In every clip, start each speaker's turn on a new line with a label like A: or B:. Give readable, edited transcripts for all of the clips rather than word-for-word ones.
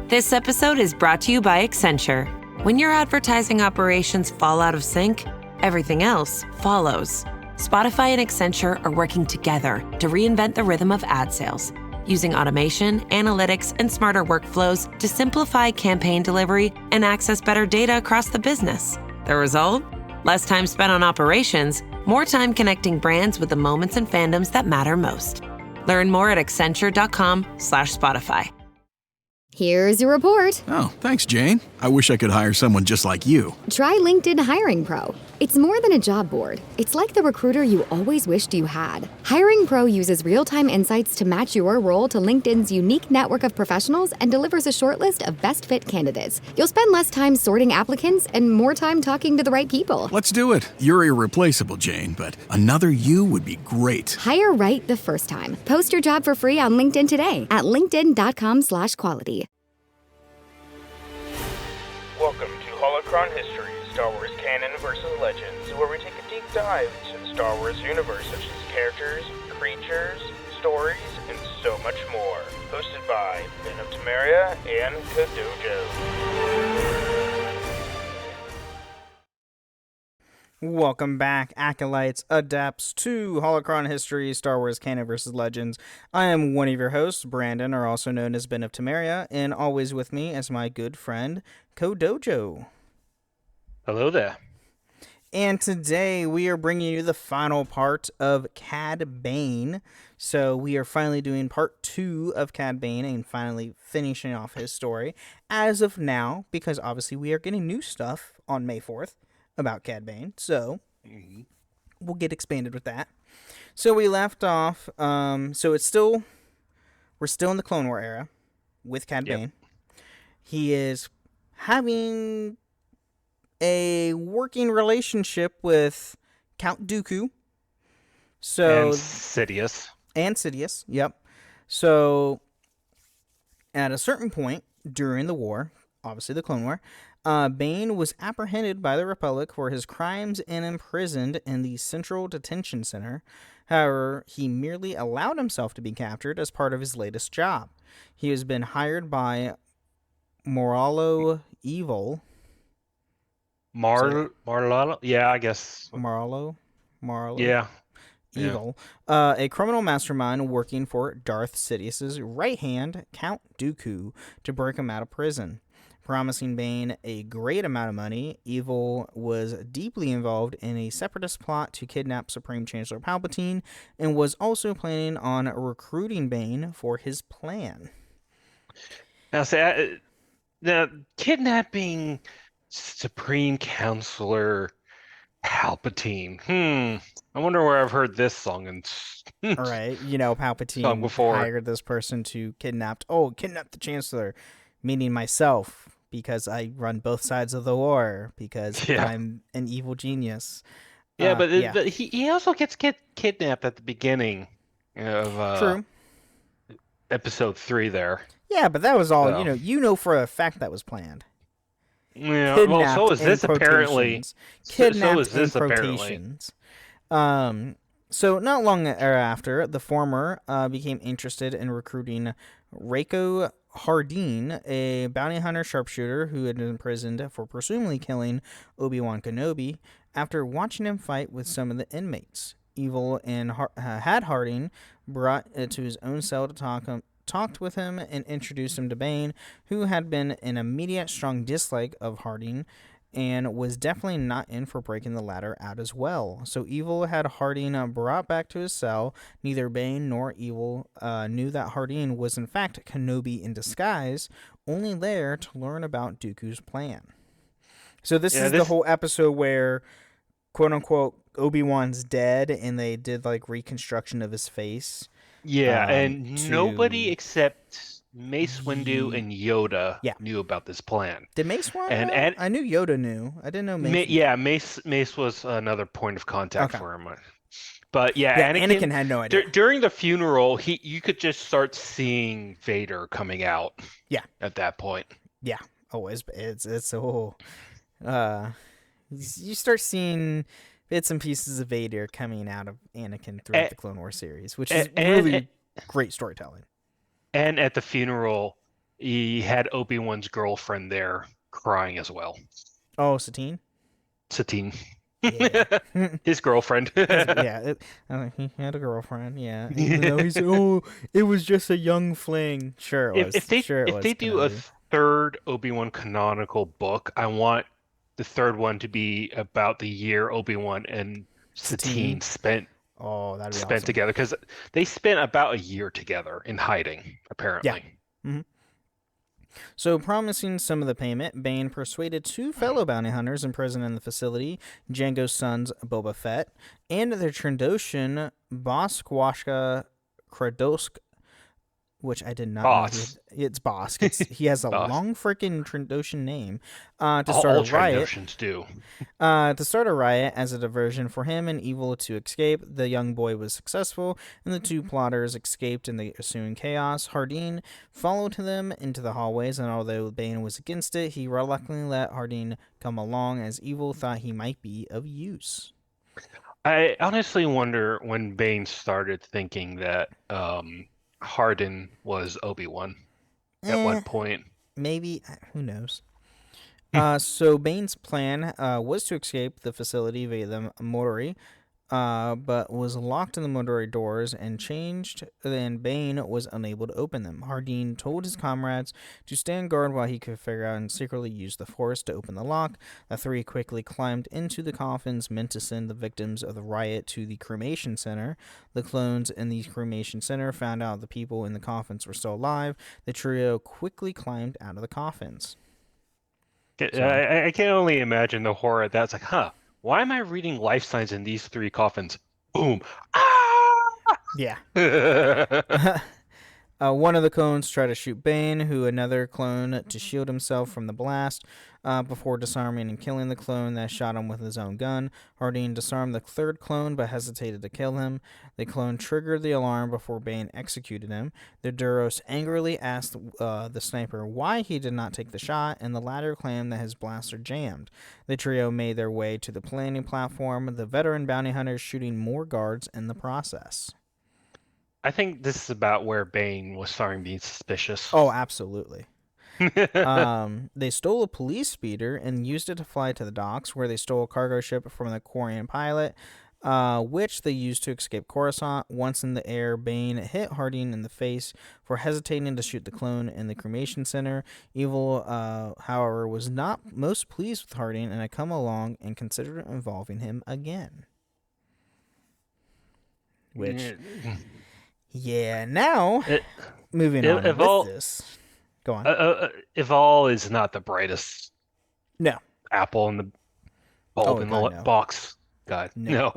A: This episode is brought to you by Accenture. When your advertising operations fall out of sync, everything else follows. Spotify and Accenture are working together to reinvent the rhythm of ad sales, using automation, analytics, and smarter workflows to simplify campaign delivery and access better data across the business. The result? Less time spent on operations, more time connecting brands with the moments and fandoms that matter most. Learn more at accenture.com/Spotify.
B: Here's your report.
C: Oh, thanks, Jane. I wish I could hire someone just like you.
B: Try LinkedIn Hiring Pro. It's more than a job board. It's like the recruiter you always wished you had. Hiring Pro uses real-time insights to match your role to LinkedIn's unique network of professionals and delivers a short list of best fit candidates. You'll spend less time sorting applicants and more time talking to the right people.
C: Let's do it. You're irreplaceable, Jane, but another you would be great.
B: Hire right the first time. Post your job for free on LinkedIn today at linkedin.com/quality.
D: Welcome to Holocron History, Star Wars Canon vs. Legends, where we take a deep dive into the Star Wars universe, such as characters, creatures, stories, and so much more. Hosted by Ben of Temeria and Kadojo.
E: Welcome back, Acolytes, Adepts, to Holocron History, Star Wars Canon vs. Legends. I am one of your hosts, Brandon, or also known as Ben of Temeria, and always with me is my good friend, Kadojo.
F: Hello there.
E: And today we are bringing you the final part of Cad Bane. So we are finally doing part 2 of Cad Bane and finally finishing off his story as of now, because obviously we are getting new stuff on May 4th. About Cad Bane, so we'll get expanded with that. So we left off, we're still in the Clone War era with Cad Bane. He is having a working relationship with Count Dooku.
F: And Sidious. Yep.
E: So at a certain point during the war, obviously the Clone War, Bane was apprehended by the Republic for his crimes and imprisoned in the Central Detention Center. However, he merely allowed himself to be captured as part of his latest job. He has been hired by Moralo Evil.
F: Marlalo? Yeah, I guess.
E: Marlo?
F: Yeah.
E: Evil. A criminal mastermind working for Darth Sidious's right hand, Count Dooku, to break him out of prison. Promising Bane a great amount of money, Evil was deeply involved in a separatist plot to kidnap Supreme Chancellor Palpatine and was also planning on recruiting Bane for his plan.
F: Now, kidnapping Supreme Counselor Palpatine. I wonder where I've heard this song.
E: All right, Palpatine hired this person to kidnap the Chancellor, meaning myself. Because I run both sides of the war, because I'm an evil genius.
F: But he also gets kidnapped at the beginning of
E: True.
F: episode 3 there.
E: Yeah, but that was all, for a fact that was planned.
F: Yeah, well, so is this apparently.
E: Kidnapped apparently. So not long thereafter, the former became interested in recruiting Reiko Hardeen, a bounty hunter sharpshooter who had been imprisoned for presumably killing Obi-Wan Kenobi, after watching him fight with some of the inmates. Evil and had Hardeen brought to his own cell to talked with him and introduced him to Bane, who had been an immediate strong dislike of Hardeen and was definitely not in for breaking the latter out as well. So Evil had Hardeen brought back to his cell. Neither Bane nor Evil knew that Hardeen was in fact Kenobi in disguise, only there to learn about Dooku's plan. So this is the whole episode where, quote-unquote, Obi-Wan's dead, and they did, reconstruction of his face.
F: Yeah, and nobody except Mace Windu and Yoda knew about this plan.
E: Did Mace want to know? I knew Yoda knew. I didn't know Mace.
F: Mace was another point of contact for him. But
E: Anakin had no idea.
F: During the funeral, you could just start seeing Vader coming out.
E: Yeah.
F: At that point.
E: Yeah. Oh, it's you start seeing bits and pieces of Vader coming out of Anakin throughout the Clone Wars series, which is really great storytelling.
F: And at the funeral, he had Obi-Wan's girlfriend there crying as well.
E: Oh, Satine?
F: Satine.
E: Yeah.
F: His girlfriend.
E: He had a girlfriend, yeah. Even though he said, oh, it was just a young fling. Sure it was.
F: If they do a third Obi-Wan canonical book, I want the third one to be about the year Obi-Wan and Satine spent
E: awesome.
F: together, because they spent about a year together in hiding, apparently.
E: Yeah. Mm-hmm. So, promising some of the payment, Bane persuaded 2 fellow bounty hunters imprisoned in the facility, Jango's sons Boba Fett and their Trandoshan Bosquashka Kradosk, which I did not
F: Boss.
E: know. It's Bosk. He has a long freaking Trandoshan name. To start
F: all
E: a riot.
F: Trandoshans do.
E: To start a riot as a diversion for him and Evil to escape. The young boy was successful, and the 2 plotters escaped in the ensuing chaos. Hardeen followed them into the hallways, and although Bane was against it, he reluctantly let Hardeen come along, as Evil thought he might be of use.
F: I honestly wonder when Bane started thinking that Hardin was Obi-Wan at one point.
E: Maybe. Who knows? So Bane's plan was to escape the facility via the Moroi, but was locked in the Moroi doors and then Bane was unable to open them. Hardeen told his comrades to stand guard while he could figure out and secretly use the Force to open the lock. The 3 quickly climbed into the coffins meant to send the victims of the riot to the cremation center. The clones in the cremation center found out the people in the coffins were still alive. The trio quickly climbed out of the coffins.
F: I can only imagine the horror that's like, why am I reading life signs in these 3 coffins? Boom. Ah!
E: Yeah. One of the clones tried to shoot Bane, another clone to shield himself from the blast, before disarming and killing the clone that shot him with his own gun. Hardeen disarmed the 3rd clone but hesitated to kill him. The clone triggered the alarm before Bane executed him. The Duros angrily asked the sniper why he did not take the shot, and the latter claimed that his blaster jammed. The trio made their way to the landing platform, the veteran bounty hunters shooting more guards in the process.
F: I think this is about where Bane was starting being suspicious.
E: Oh, absolutely. They stole a police speeder and used it to fly to the docks, where they stole a cargo ship from the Quarian pilot, which they used to escape Coruscant. Once in the air, Bane hit Hardeen in the face for hesitating to shoot the clone in the cremation center. Evil, however, was not most pleased with Hardeen and had come along and considered involving him again. Which... Yeah, now, moving on with this. Go on.
F: Eval is not the brightest apple in the bulb in the box. God, no.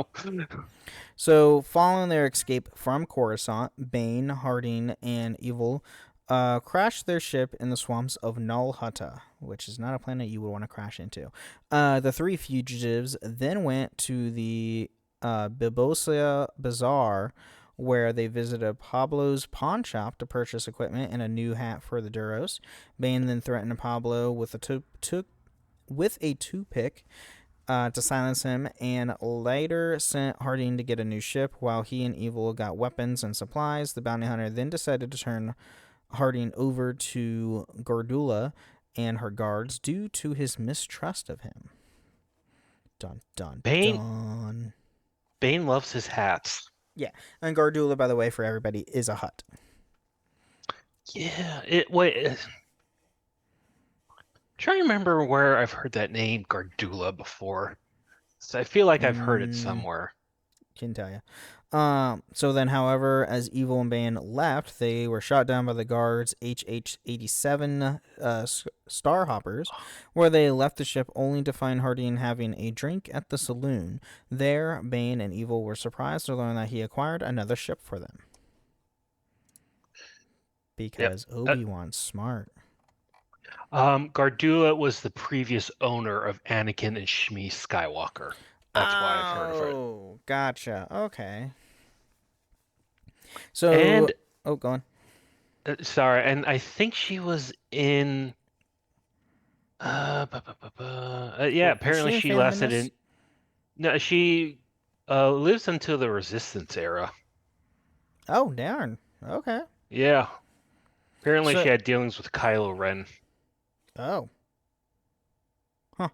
E: So, following their escape from Coruscant, Bane, Hardeen, and Evil crashed their ship in the swamps of Nal Hutta, which is not a planet you would want to crash into. The 3 fugitives then went to the Bibosia Bazaar, where they visited Pablo's pawn shop to purchase equipment and a new hat for the Duros. Bane then threatened Pablo with a toothpick to silence him, and later sent Hardeen to get a new ship while he and Evil got weapons and supplies. The bounty hunter then decided to turn Hardeen over to Gordula and her guards due to his mistrust of him. Dun, dun, dun.
F: Bane loves his hats.
E: Yeah, and Gordula, by the way, for everybody, is a Hutt.
F: Yeah, trying to remember where I've heard that name, Gordula, before. So I feel like I've heard it somewhere.
E: Can tell you. So then, however, as Evil and Bane left, they were shot down by the guards HH-87 Starhoppers, where they left the ship only to find Hardeen having a drink at the saloon. There, Bane and Evil were surprised to learn that he acquired another ship for them. Because Obi-Wan's smart.
F: Gordula was the previous owner of Anakin and Shmi Skywalker. That's why I've heard of it.
E: Oh, gotcha. Okay. So, go on.
F: Sorry, and I think she was in. Apparently she lasted in. No, she lives until the Resistance era.
E: Oh, darn. Okay.
F: Yeah. Apparently she had dealings with Kylo Ren.
E: Oh. Huh.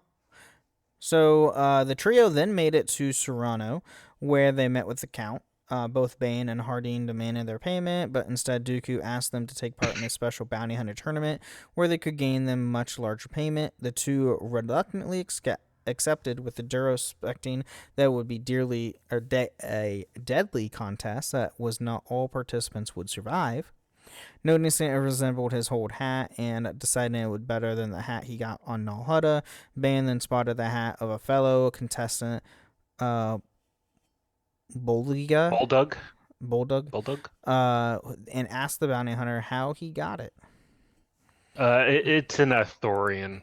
E: So the trio then made it to Serrano, where they met with the Count. Both Bane and Hardeen demanded their payment, but instead Dooku asked them to take part in a special bounty hunter tournament where they could gain them much larger payment. The two reluctantly accepted, with the Duros expecting that it would be a deadly contest that was not all participants would survive. Noticing it resembled his old hat and deciding it would better than the hat he got on Nal Hutta, Bane then spotted the hat of a fellow contestant,
F: Bulldog,
E: and asked the bounty hunter how he got it.
F: It's an Ithorian,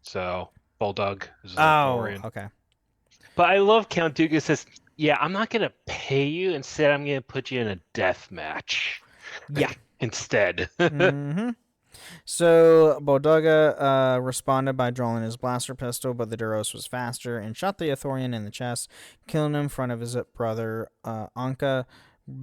F: so Bulldog is an Ithorian.
E: Okay.
F: But I love Count Dooku says, "Yeah, I'm not gonna pay you. Instead, I'm gonna put you in a death match."
E: Yeah.
F: Instead.
E: Mm-hmm. So Bolduga responded by drawing his blaster pistol, but the Duros was faster and shot the Ithorian in the chest, killing him in front of his brother Anka.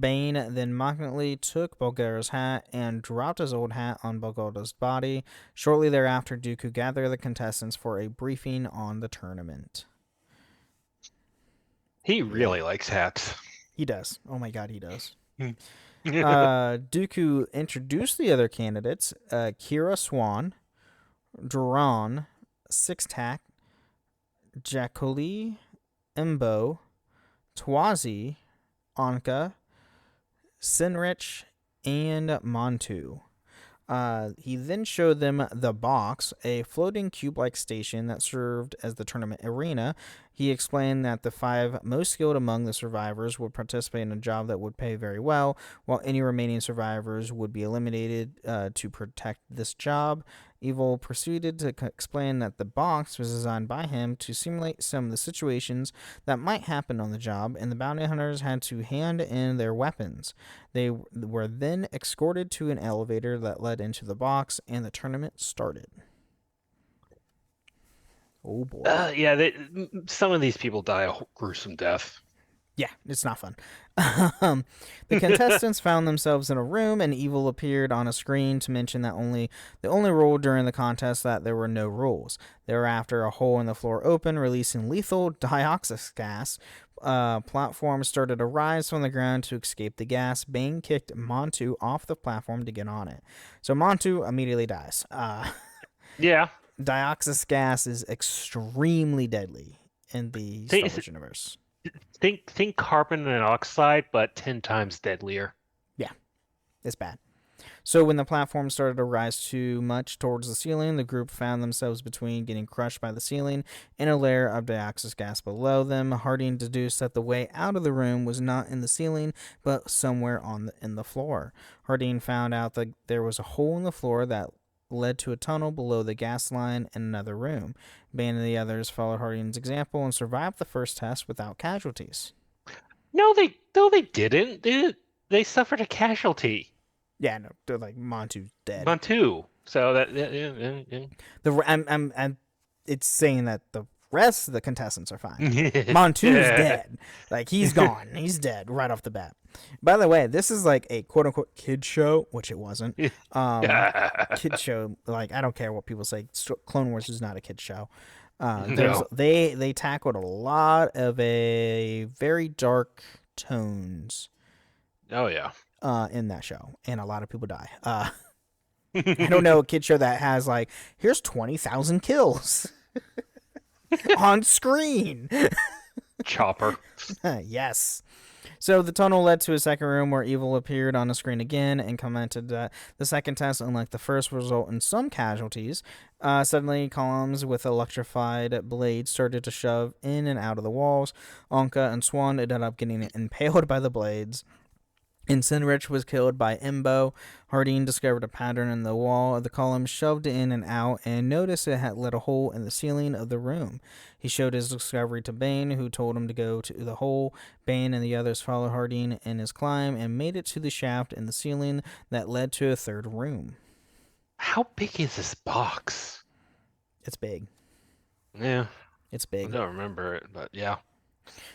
E: Bane then mockingly took Bulgara's hat and dropped his old hat on Bulgara's body. Shortly thereafter, Dooku gathered the contestants for a briefing on the tournament.
F: He really likes hats.
E: He does. Oh my god, he does. Dooku introduced the other candidates, Kira Swan, Duran, Sixtac, Jacoli, Embo, Twazi, Anka, Sinrich, and Montu. He then showed them the box, a floating cube-like station that served as the tournament arena. He explained that the 5 most skilled among the survivors would participate in a job that would pay very well, while any remaining survivors would be eliminated to protect this job. Evil proceeded to explain that the box was designed by him to simulate some of the situations that might happen on the job, and the bounty hunters had to hand in their weapons. They were then escorted to an elevator that led into the box, and the tournament started. Oh boy.
F: Some of these people die a gruesome death.
E: Yeah, it's not fun. The contestants found themselves in a room, and Evil appeared on a screen to mention that the only rule during the contest that there were no rules. Thereafter, a hole in the floor opened, releasing lethal dioxis gas. Platforms started to rise from the ground to escape the gas. Bane kicked Montu off the platform to get on it. So Montu immediately dies.
F: Yeah.
E: Dioxis gas is extremely deadly in the Star Wars universe.
F: Think carbon monoxide, but 10 times deadlier.
E: Yeah, it's bad. So when the platform started to rise too much towards the ceiling, the group found themselves between getting crushed by the ceiling and a layer of dioxis gas below them. Harding deduced that the way out of the room was not in the ceiling, but somewhere in the floor. Harding found out that there was a hole in the floor that led to a tunnel below the gas line in another room. Bane and the others followed Harding's example and survived the first test without casualties.
F: No, they didn't. They suffered a casualty.
E: Yeah, no, they're like Montu's dead.
F: Montu. So that
E: it's saying that the rest of the contestants are fine. Montu's dead. Like, he's gone. He's dead right off the bat. By the way, this is like a quote unquote kid show, which it wasn't. Kid show, like, I don't care what people say. Clone Wars is not a kid show.
F: No.
E: They tackled a lot of a very dark tones.
F: Oh yeah.
E: In that show, and a lot of people die. I don't know a kid show that has like, here's 20,000 kills on screen.
F: Chopper.
E: Yes. So the tunnel led to a second room where Evil appeared on the screen again and commented that the second test, unlike the first, would result in some casualties. Suddenly, columns with electrified blades started to shove in and out of the walls. Anka and Swan ended up getting impaled by the blades. And Sinrich was killed by Embo. Harding discovered a pattern in the wall of the column, shoved in and out, and noticed it had lit a hole in the ceiling of the room. He showed his discovery to Bane, who told him to go to the hole. Bane and the others followed Harding in his climb and made it to the shaft in the ceiling that led to a third room.
F: How big is this box?
E: It's big.
F: Yeah.
E: It's big.
F: I don't remember it, but yeah.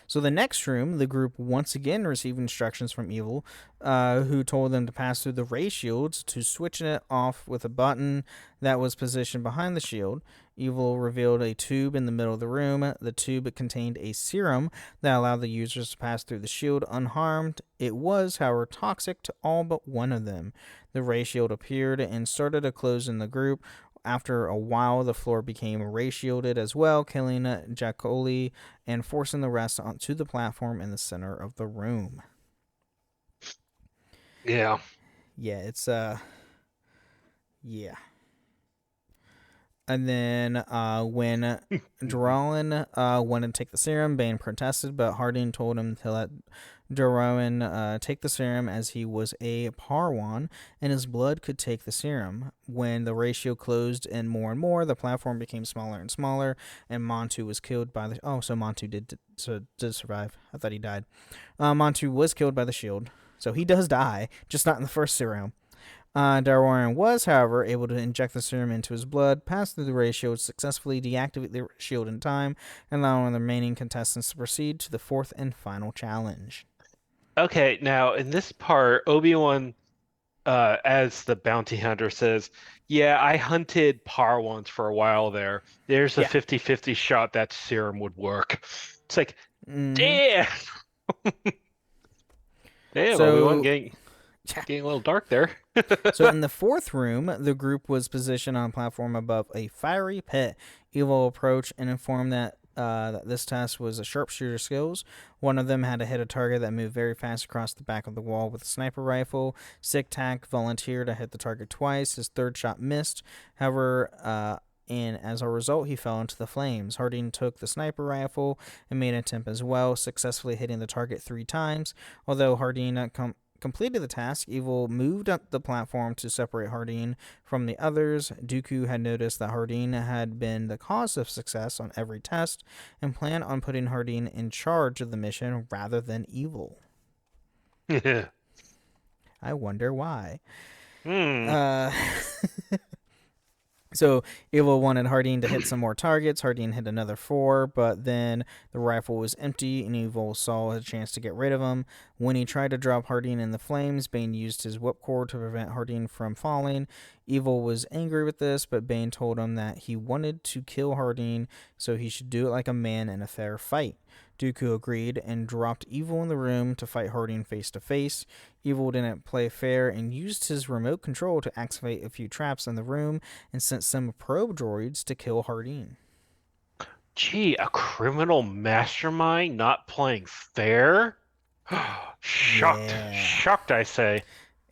E: So the next room, the group once again received instructions from Evil, who told them to pass through the ray shields to switch it off with a button that was positioned behind the shield. Evil revealed a tube in the middle of the room. The tube contained a serum that allowed the users to pass through the shield unharmed. It was, however, toxic to all but one of them. The ray shield appeared and started to close in the group. After a while, the floor became ray shielded as well, killing Jacoli and forcing the rest onto the platform in the center of the room.
F: Yeah.
E: Yeah, it's yeah. And then when Drowan wanted to take the serum, Bane protested, but Harding told him to let Drowan take the serum as he was a Parwan, and his blood could take the serum. When the ratio closed in more and more, the platform became smaller and smaller, and Montu was killed by the... Oh, so Montu did survive. I thought he died. Montu was killed by the shield, so he does die, just not in the first serum. Darwarian was, however, able to inject the serum into his blood, pass through the ray shield, successfully deactivate the shield in time, and allowing the remaining contestants to proceed to the fourth and final challenge.
F: Okay, now in this part, Obi-Wan, as the bounty hunter, says, yeah, I hunted Parwans for a while there. There's a 50-50 shot that serum would work. It's like, damn! Damn, Obi-Wan getting a little dark there.
E: So in the fourth room, the group was positioned on a platform above a fiery pit. Evil approached and informed that this test was a sharpshooter skills. One of them had to hit a target that moved very fast across the back of the wall with a sniper rifle. Sick Tac volunteered to hit the target twice. His third shot missed. However, and as a result, he fell into the flames. Harding took the sniper rifle and made an attempt as well, successfully hitting the target 3 times. Although Harding completed the task, Evil moved up the platform to separate Hardin from the others. Dooku had noticed that Hardin had been the cause of success on every test and planned on putting Hardin in charge of the mission rather than Evil. I wonder why. So Evil wanted Hardin to hit some more targets. Hardin hit another 4, but then the rifle was empty, and Evil saw a chance to get rid of him. When he tried to drop Hardin in the flames, Bane used his whipcord to prevent Hardin from falling. Evil was angry with this, but Bane told him that he wanted to kill Hardin, so he should do it like a man in a fair fight. Dooku agreed and dropped Evil in the room to fight Hardin face to face. Evil didn't play fair and used his remote control to activate a few traps in the room and sent some probe droids to kill Hardin.
F: Gee, a criminal mastermind not playing fair? Shocked, I say.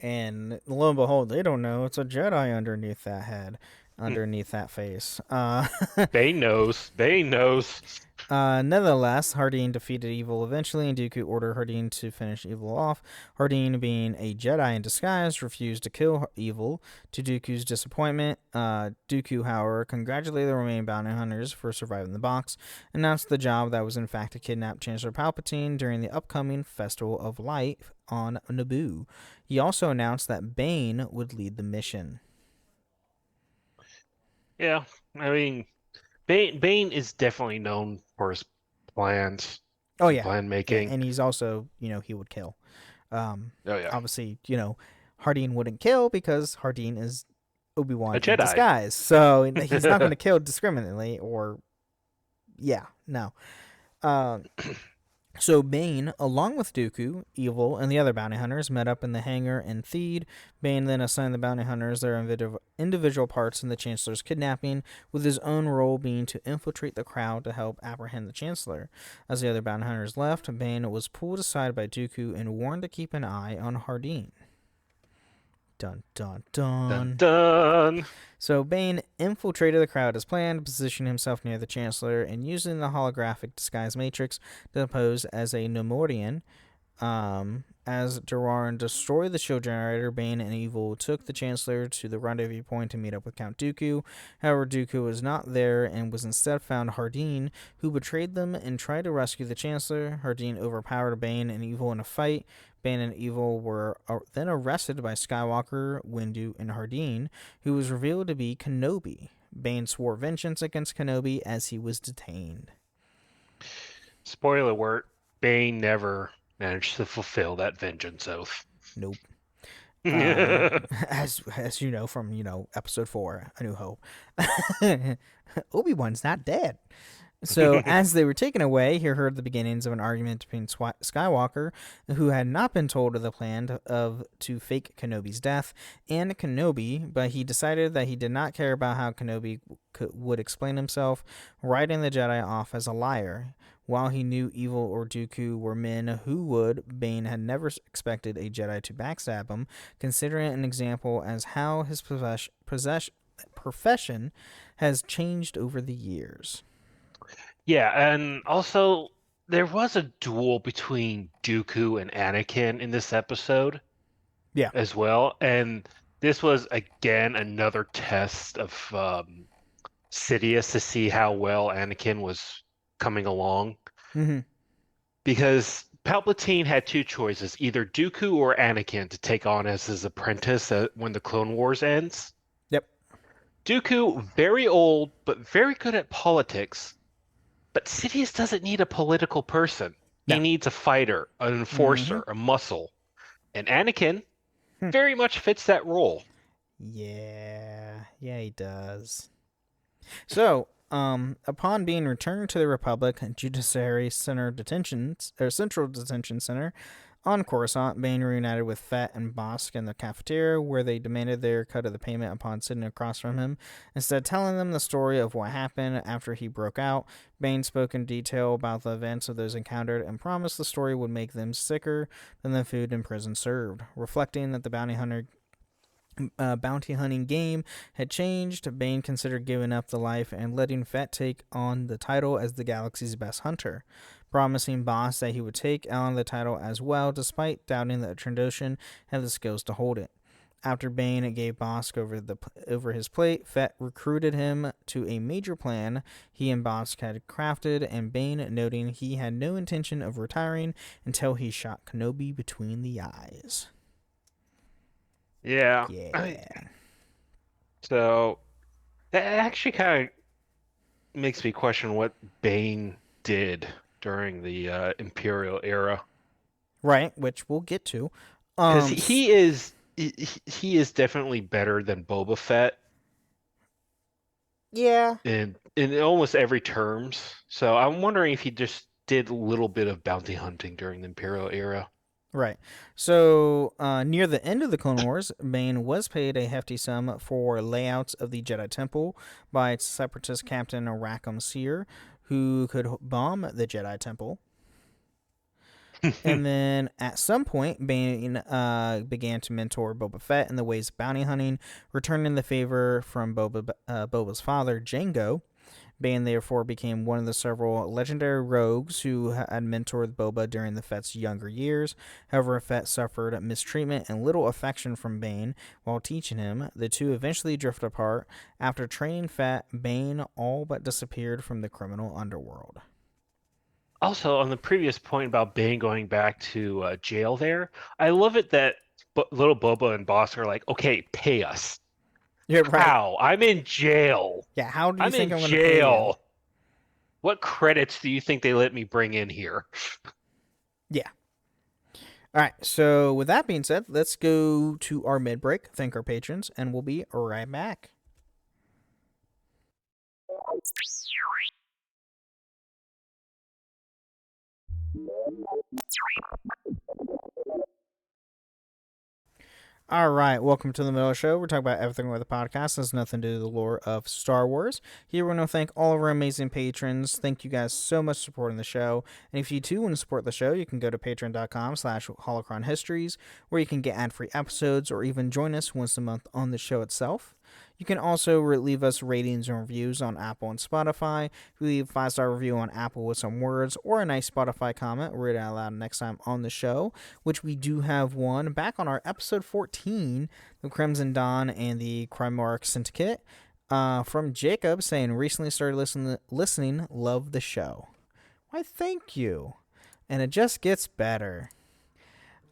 E: And lo and behold, they don't know it's a Jedi underneath that head, underneath that face.
F: Bane knows.
E: Nevertheless, Hardin defeated Evil eventually, and Dooku ordered Hardin to finish Evil off. Hardin, being a Jedi in disguise, refused to kill Evil. To Dooku's disappointment, Dooku, however, congratulated the remaining bounty hunters for surviving the box, announced the job that was in fact to kidnap Chancellor Palpatine during the upcoming Festival of Light on Naboo. He also announced that Bane would lead the mission.
F: Yeah, I mean, Bane is definitely known for his plans.
E: Oh yeah,
F: plan making,
E: and he's also, he would kill.
F: yeah.
E: Obviously, Hardin wouldn't kill because Hardin is Obi-Wan
F: a Jedi
E: in disguise, so he's not going to kill discriminately. Or, no. So Bane, along with Dooku, Evil, and the other bounty hunters, met up in the hangar in Theed. Bane then assigned the bounty hunters their individual parts in the Chancellor's kidnapping, with his own role being to infiltrate the crowd to help apprehend the Chancellor. As the other bounty hunters left, Bane was pulled aside by Dooku and warned to keep an eye on Hardin. Dun, dun, dun.
F: Dun, dun.
E: So Bane infiltrated the crowd as planned, positioning himself near the Chancellor, and using the holographic disguise matrix to pose as a Nomorian. As Jararan destroyed the shield generator, Bane and Evil took the Chancellor to the rendezvous point to meet up with Count Dooku. However, Dooku was not there and was instead found Hardin, who betrayed them and tried to rescue the Chancellor. Hardin overpowered Bane and Evil in a fight. Bane and Evil were then arrested by Skywalker, Windu, and Hardin, who was revealed to be Kenobi. Bane swore vengeance against Kenobi as he was detained.
F: Spoiler alert, Bane never managed to fulfill that vengeance oath.
E: Nope.
F: Yeah,
E: As you know from episode 4, A New Hope, Obi-Wan's not dead. So as they were taken away, he heard the beginnings of an argument between Skywalker, who had not been told of the plan to fake Kenobi's death, and Kenobi, but he decided that he did not care about how Kenobi would explain himself, writing the Jedi off as a liar. While he knew Evil or Dooku were men who would, Bane had never expected a Jedi to backstab him, considering an example as how his profession has changed over the years.
F: and also there was a duel between Dooku and Anakin in this episode.
E: Yeah.
F: As well, and this was again another test of Sidious to see how well Anakin was coming along.
E: Mm-hmm.
F: Because Palpatine had two choices, either Dooku or Anakin to take on as his apprentice when the Clone Wars ends.
E: Yep.
F: Dooku, very old, but very good at politics. But Sidious doesn't need a political person.
E: No.
F: He needs a fighter, an enforcer, a muscle. And Anakin very much fits that role.
E: Yeah, he does. So, upon being returned to the Republic Judiciary Central Detention Center on Coruscant, Bane reunited with Fett and Bossk in the cafeteria, where they demanded their cut of the payment upon sitting across from him. Instead of telling them the story of what happened after he broke out, Bane spoke in detail about the events of those encountered and promised the story would make them sicker than the food in prison served, reflecting that the bounty hunting game had changed. Bane considered giving up the life and letting Fett take on the title as the galaxy's best hunter, promising Bossk that he would take on the title as well, despite doubting that Trandoshan had the skills to hold it. After Bane gave Bossk over his plate, Fett recruited him to a major plan he and Bossk had crafted, and Bane noting he had no intention of retiring until he shot Kenobi between the eyes.
F: Yeah. So that actually kind of makes me question what Bane did during the Imperial era.
E: Right, which we'll get to.
F: Because he is definitely better than Boba Fett.
E: Yeah.
F: In almost every terms. So I'm wondering if he just did a little bit of bounty hunting during the Imperial era.
E: Right. So, near the end of the Clone Wars, Bane was paid a hefty sum for layouts of the Jedi Temple by its separatist captain Rackham Seer, who could bomb the Jedi Temple. And then, at some point, Bane began to mentor Boba Fett in the ways of bounty hunting, returning the favor from Boba's father, Jango. Bane therefore became one of the several legendary rogues who had mentored Boba during the Fett's younger years. However, Fett suffered mistreatment and little affection from Bane while teaching him. The two eventually drifted apart. After training Fett, Bane all but disappeared from the criminal underworld.
F: Also, on the previous point about Bane going back to jail there, I love it that little Boba and Bossk are like, okay, pay us.
E: Yeah, right.
F: How? I'm in jail.
E: Yeah, how do you think I'm
F: in
E: going to pay you?
F: What credits do you think they let me bring in here?
E: Yeah. All right, so with that being said, let's go to our mid-break, thank our patrons, and we'll be right back. All right, welcome to the Middle Show. We're talking about everything with the podcast. Has nothing to do with the lore of Star Wars. Here we want to thank all of our amazing patrons. Thank you guys so much for supporting the show. And if you too want to support the show, you can go to patreon.com/holocronhistories, where you can get ad-free episodes or even join us once a month on the show itself. You can also leave us ratings and reviews on Apple and Spotify. If you leave a 5-star review on Apple with some words or a nice Spotify comment, we'll read it out loud next time on the show, which we do have one back on our episode 14, The Crimson Dawn and the Crimearch Syndicate, from Jacob saying, recently started listening, love the show. Why, thank you. And it just gets better.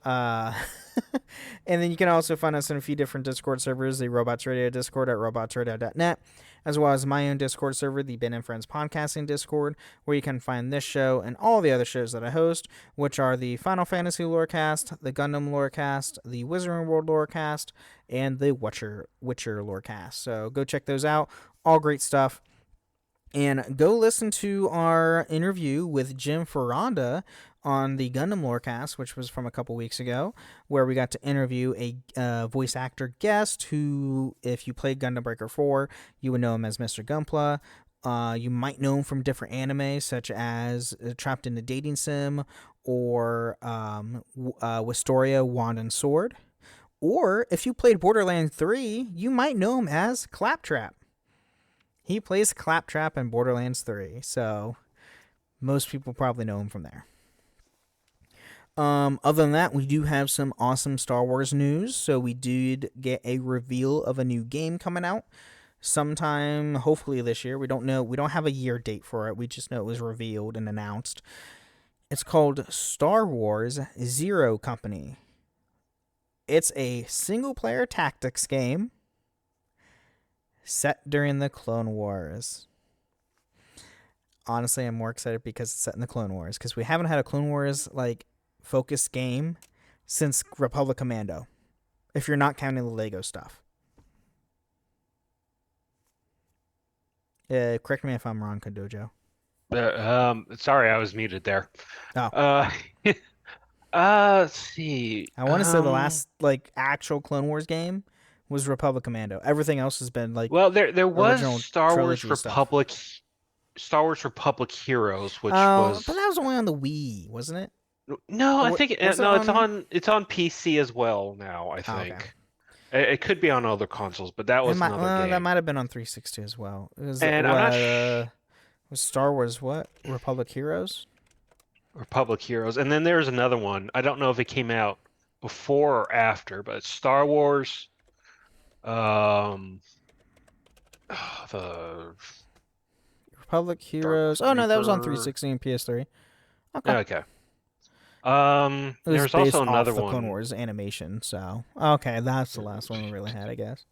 E: And then you can also find us in a few different Discord servers, the Robots Radio Discord at robotsradio.net, as well as my own Discord server, the Ben and Friends Podcasting Discord, where you can find this show and all the other shows that I host, which are the Final Fantasy Lorecast, the Gundam Lorecast, the Wizarding World Lorecast, and the Witcher Lorecast. So go check those out. All great stuff. And go listen to our interview with Jim Ferranda on the Gundam Lorecast, which was from a couple weeks ago, where we got to interview a voice actor guest who, if you played Gundam Breaker 4, you would know him as Mr. Gunpla. You might know him from different anime, such as Trapped in the Dating Sim or Wistoria, Wand and Sword. Or if you played Borderlands 3, you might know him as Claptrap. He plays Claptrap in Borderlands 3, so most people probably know him from there. Other than that, we do have some awesome Star Wars news. So we did get a reveal of a new game coming out sometime, hopefully this year. We don't know. We don't have a year date for it. We just know it was revealed and announced. It's called Star Wars Zero Company. It's a single-player tactics game set during the Clone Wars. Honestly, I'm more excited because it's set in the Clone Wars, because we haven't had a Clone Wars focused game since Republic Commando, if you're not counting the Lego stuff. Correct me if I'm wrong, Kodojo.
F: Sorry, I was muted there.
E: Oh.
F: Let's see.
E: I want to say the last actual Clone Wars game was Republic Commando. Everything else has been
F: well, there was
E: Star Wars Republic
F: Heroes, which
E: was, but that was only on the Wii, wasn't it?
F: No, I think it's on PC as well now. I think it could be on other consoles, but that was another game.
E: That might have been on 360 as well. Was Star Wars what? Republic Heroes?
F: Republic Heroes, and then there's another one. I don't know if it came out before or after, but it's Star Wars. The
E: Republic Heroes. Oh no, that was on 360 and PS3.
F: Okay.
E: There's
F: also another
E: the
F: one.
E: Clone Wars animation. So okay, that's the last one we really had, I guess.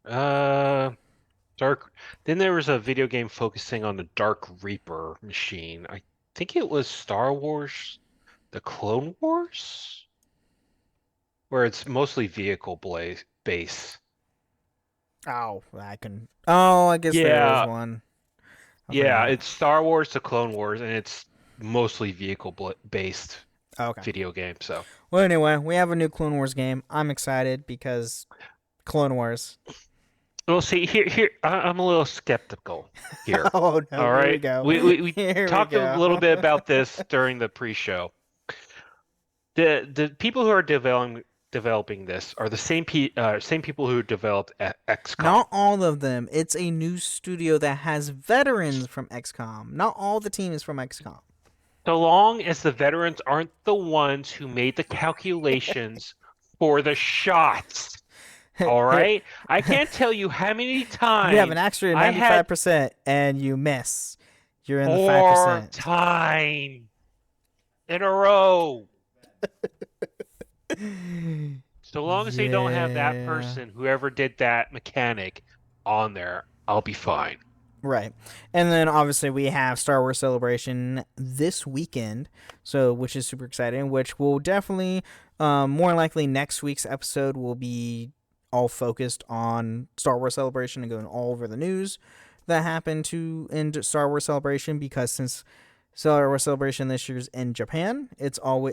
F: Dark. Then there was a video game focusing on the Dark Reaper machine. I think it was Star Wars, the Clone Wars, where it's mostly vehicle base.
E: Oh, I guess there is one.
F: It's Star Wars, the Clone Wars, and it's mostly vehicle-based video game. So,
E: well, anyway, we have a new Clone Wars game. I'm excited because Clone Wars.
F: Well, see, here I'm a little skeptical here.
E: Oh no!
F: All right,
E: here
F: we talked a little bit about this during the pre-show. The people who are developing this are the same people who developed XCOM.
E: Not all of them. It's a new studio that has veterans from XCOM. Not all the team is from XCOM.
F: So long as the veterans aren't the ones who made the calculations for the shots. All right? I can't tell you how many times
E: you have an extra 95% and you miss. You're in the
F: 5%. 4 times in a row. So long as they don't have that person, whoever did that mechanic, on there, I'll be fine.
E: Right. And then obviously we have Star Wars Celebration this weekend, which is super exciting, which will definitely, more likely next week's episode will be all focused on Star Wars Celebration and going all over the news that happened in Star Wars Celebration, because since Star Wars Celebration this year's in Japan, it's all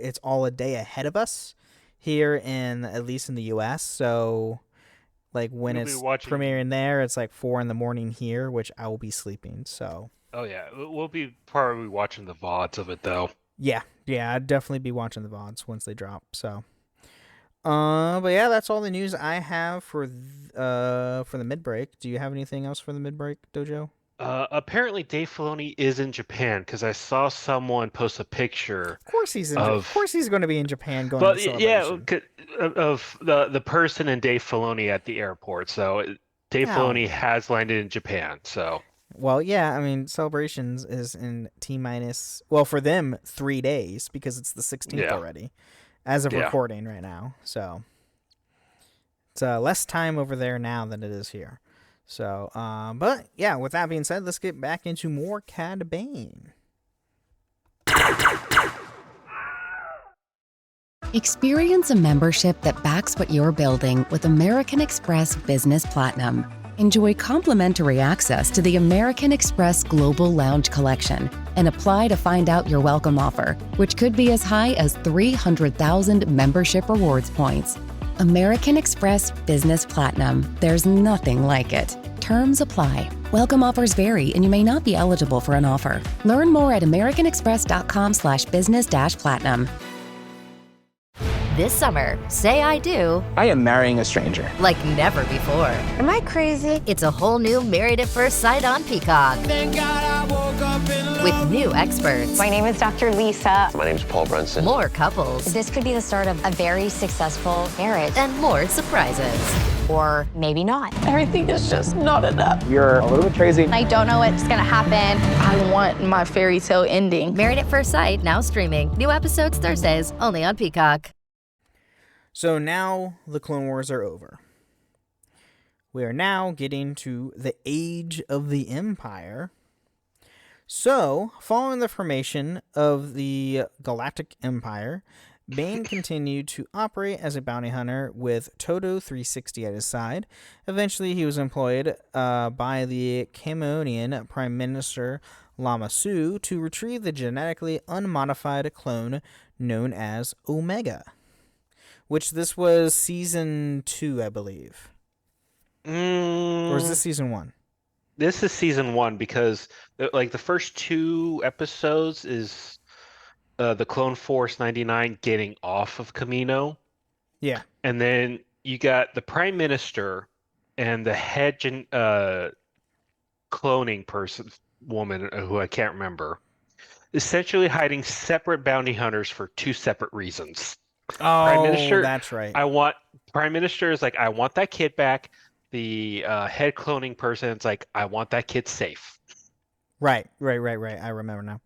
E: a day ahead of us here at least in the US. So when it's premiering there, it's 4 a.m. here, which I will be sleeping. So
F: oh yeah, we'll be probably watching the VODs of it though.
E: Yeah, I'd definitely be watching the VODs once they drop. So but yeah, that's all the news I have for the mid break. Do you have anything else for the mid break, Dojo?
F: Apparently Dave Filoni is in Japan, because I saw someone post a picture.
E: Of course he's going to be in Japan going to Celebration.
F: Of the person and Dave Filoni at the airport. So Dave Filoni has landed in Japan. So
E: well, yeah, I mean, Celebrations is in T-minus, well, for them 3 days, because it's the 16th already. as of recording right now. So it's less time over there now than it is here. So, but yeah, with that being said, let's get back into more Cad Bane.
G: Experience a membership that backs what you're building with American Express Business Platinum. Enjoy complimentary access to the American Express Global Lounge Collection and apply to find out your welcome offer, which could be as high as 300,000 membership rewards points. American Express Business Platinum. There's nothing like it. Terms apply. Welcome offers vary, and you may not be eligible for an offer. Learn more at americanexpress.com/business-platinum.
H: This summer, say I do.
I: I am marrying a stranger.
H: Like never before.
J: Am I crazy?
H: It's a whole new Married at First Sight on Peacock.
J: Thank God I woke up in love.
H: With new experts.
K: My name is Dr. Lisa.
L: My name is Paul Brunson.
H: More couples.
K: This could be the start of a very successful marriage.
H: And more surprises.
K: Or maybe not.
J: Everything is just not enough.
I: You're a little bit crazy.
K: I don't know what's gonna happen.
J: I want my fairy tale ending.
H: Married at First Sight, now streaming. New episodes Thursdays, only on Peacock.
E: So now the Clone Wars are over. We are now getting to the Age of the Empire. So, following the formation of the Galactic Empire, Bane continued to operate as a bounty hunter with Todo 360 at his side. Eventually, he was employed by the Cameroonian Prime Minister Lama Su to retrieve the genetically unmodified clone known as Omega. Which this was season 2, I believe. Or is this season 1?
F: This is season 1 because like the first 2 episodes is the Clone Force 99 getting off of Kamino.
E: Yeah.
F: And then you got the Prime Minister and the head cloning woman who I can't remember, essentially hiding separate bounty hunters for 2 separate reasons.
E: Oh,
F: Prime Minister,
E: that's right.
F: Prime Minister is like, I want that kid back. The head cloning person is like, I want that kid safe.
E: Right. I remember now.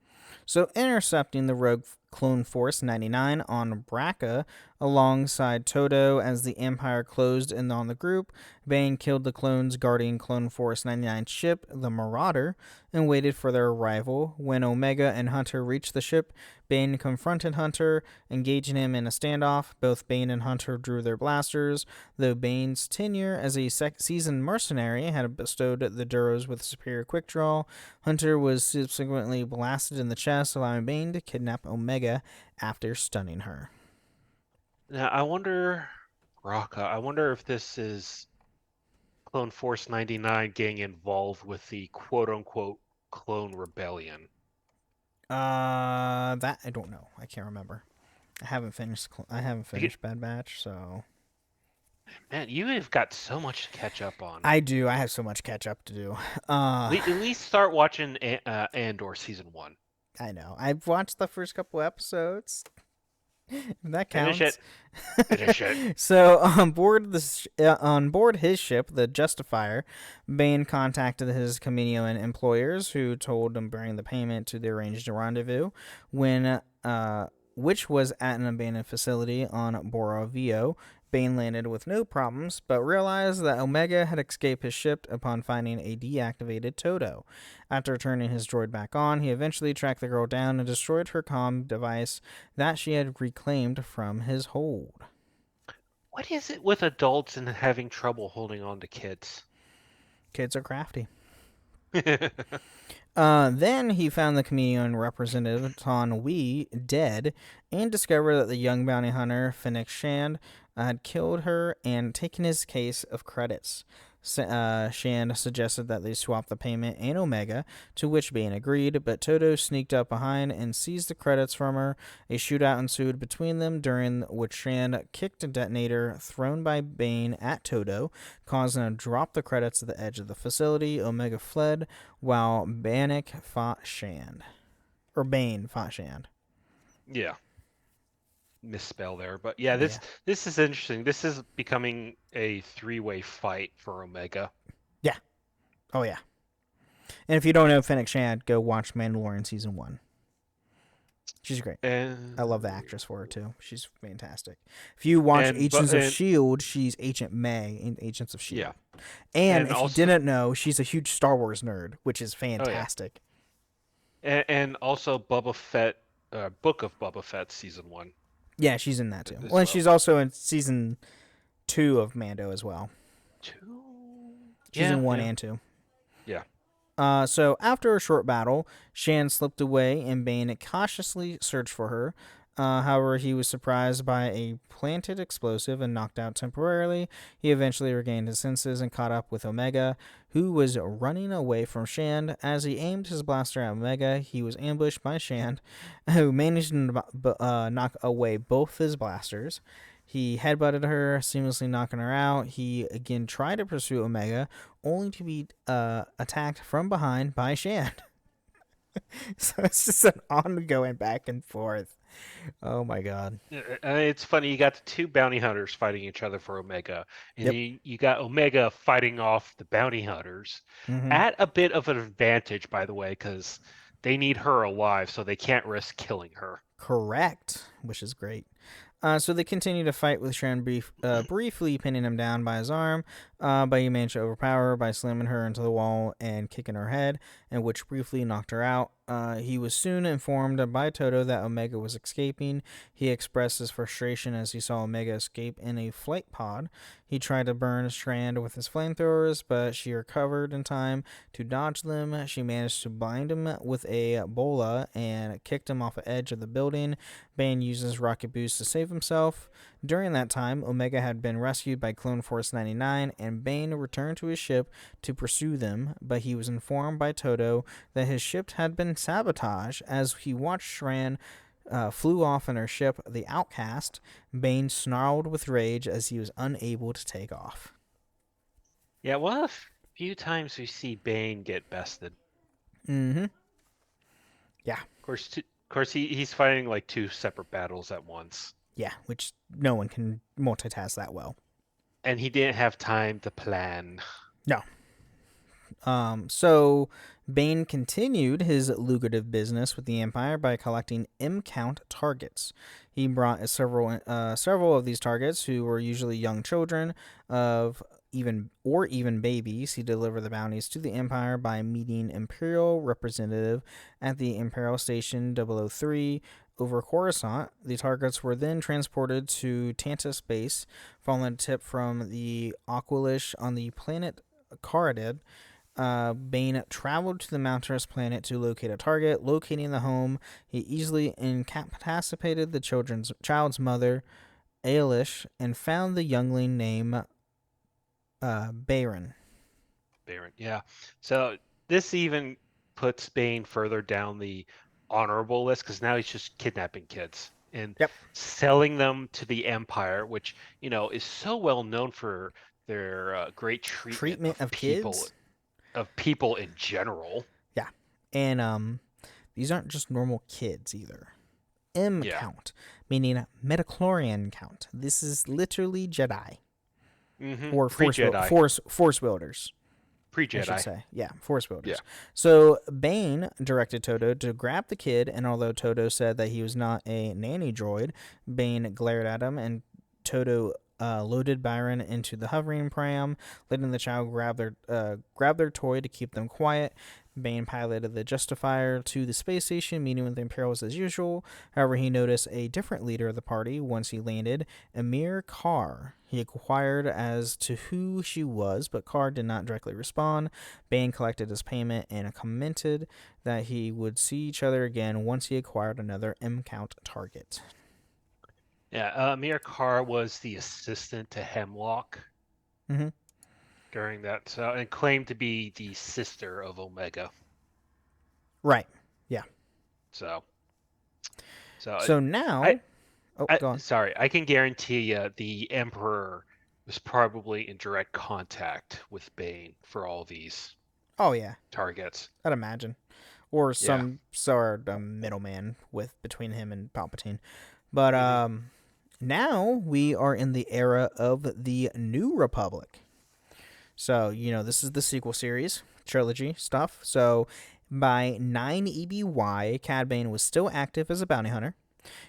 E: So intercepting the rogue Clone Force 99 on Braca alongside Todo as the Empire closed in on the group, Bane killed the clones guarding Clone Force 99's ship, the Marauder, and waited for their arrival. When Omega and Hunter reached the ship, Bane confronted Hunter, engaging him in a standoff. Both Bane and Hunter drew their blasters, though Bane's tenure as a seasoned mercenary had bestowed the Duros with superior quick draw. Hunter was subsequently blasted in the chest, allowing Bane to kidnap Omega after stunning her.
F: Now, I wonder if this is Clone Force 99 getting involved with the quote-unquote clone rebellion.
E: That I don't know. I can't remember. I haven't finished Bad Batch, so.
F: Man, you have got so much to catch up on.
E: I do. I have so much catch up to do.
F: At least start watching Andor season 1.
E: I know. I've watched the first couple episodes. That counts.
F: Finish it.
E: So on board his ship, the Justifier, Bane contacted his Kaminoan employers, who told him bring the payment to the arranged rendezvous, which was at an abandoned facility on Borovio. Bane landed with no problems, but realized that Omega had escaped his ship upon finding a deactivated Todo. After turning his droid back on, he eventually tracked the girl down and destroyed her comm device that she had reclaimed from his hold.
F: What is it with adults and having trouble holding on to kids?
E: Kids are crafty. Then he found the Kaminoan representative, Ton Wee, dead, and discovered that the young bounty hunter, Fennec Shand, had killed her and taken his case of credits. Shand suggested that they swap the payment and Omega, to which Bane agreed, but Todo sneaked up behind and seized the credits from her. A shootout ensued between them, during which Shand kicked a detonator thrown by Bane at Todo, causing him to drop the credits at the edge of the facility. Omega fled, while Bane fought Shand.
F: Yeah. Misspell there, but yeah, this is interesting. This is becoming a 3-way fight for Omega.
E: Yeah. Oh yeah. And if you don't know Fennec Shand, go watch Mandalorian season 1. She's great.
F: And
E: I love the actress for her too. She's fantastic. If you watch Agents of S.H.I.E.L.D., she's Agent May in Agents of S.H.I.E.L.D.
F: Yeah.
E: And
F: And
E: if
F: also,
E: you didn't know, she's a huge Star Wars nerd, which is fantastic.
F: and also Boba Fett, Book of Boba Fett season 1.
E: Yeah, she's in that too.
F: As
E: Well, and she's also in season 2 of Mando as well.
F: 2?
E: She's in 1 and 2.
F: Yeah.
E: So after a short battle, Shan slipped away and Bane cautiously searched for her. However, he was surprised by a planted explosive and knocked out temporarily. He eventually regained his senses and caught up with Omega, who was running away from Shand. As he aimed his blaster at Omega, he was ambushed by Shand, who managed to knock away both his blasters. He headbutted her, seamlessly knocking her out. He again tried to pursue Omega, only to be attacked from behind by Shand. So it's just an ongoing back and forth. Oh my god.
F: It's funny, you got the two bounty hunters fighting each other for Omega, and you got Omega fighting off the bounty hunters at a bit of an advantage, by the way, because they need her alive, so they can't risk killing her.
E: Correct, which is great. So they continue to fight with Sharon briefly pinning him down by his arm, but he managed to overpower her by slamming her into the wall and kicking her head, and which briefly knocked her out. He was soon informed by Toto that Omega was escaping. He expressed his frustration as he saw Omega escape in a flight pod. He tried to burn Strand with his flamethrowers, but she recovered in time to dodge them. She managed to bind him with a bola and kicked him off the edge of the building. Bane uses rocket boost to save himself. During that time, Omega had been rescued by Clone Force 99, and Bane returned to his ship to pursue them, but he was informed by Toto that his ship had been sabotaged. As he watched Shran flew off in her ship, the Outcast, Bane snarled with rage as he was unable to take off.
F: Yeah, one of the few times we see Bane get bested.
E: Mm-hmm. Yeah.
F: Of course, he's fighting like two separate battles at once.
E: Yeah, which no one can multitask that well.
F: And he didn't have time to plan.
E: No. So Bane continued his lucrative business with the Empire by collecting M-count targets. He brought several of these targets, who were usually young children of even babies. He delivered the bounties to the Empire by meeting Imperial representative at the Imperial Station 003 over Coruscant. The targets were then transported to Tantus Base, following a tip from the Aqualish on the planet Caradid. Bane traveled to the mountainous planet to locate a target. Locating the home, he easily incapacitated the child's mother, Ailish, and found the youngling named Baron.
F: Baron, yeah. So this even puts Bane further down the honorable list, because now he's just kidnapping kids and selling them to the Empire, which, you know, is so well known for their great treatment of people.
E: Kids?
F: Of people in general.
E: Yeah. And these aren't just normal kids either. M-count, meaning Metachlorian count. This is literally Jedi.
F: Mm-hmm.
E: Or force wielders.
F: Pre-Jedi.
E: I should say. Yeah, force wielders.
F: Yeah.
E: So Bane directed Toto to grab the kid, and although Toto said that he was not a nanny droid, Bane glared at him, and Toto loaded Byron into the hovering pram, letting the child grab their toy to keep them quiet. Bane piloted the Justifier to the space station, meeting with the Imperials as usual. However, he noticed a different leader of the party once he landed, Amir Carr. He inquired as to who she was, but Carr did not directly respond. Bane collected his payment and commented that he would see each other again once he acquired another M-count target.
F: Yeah, Amir Carr was the assistant to Hemlock during that, and claimed to be the sister of Omega.
E: Right. Yeah.
F: So
E: now, go on.
F: Sorry, I can guarantee you the Emperor was probably in direct contact with Bane for all these.
E: Oh yeah.
F: Targets.
E: I'd imagine, or some sort of middleman between him and Palpatine, but now we are in the era of the New Republic. So, you know, this is the sequel series, trilogy stuff. So By 9 EBY, Cad Bane was still active as a bounty hunter.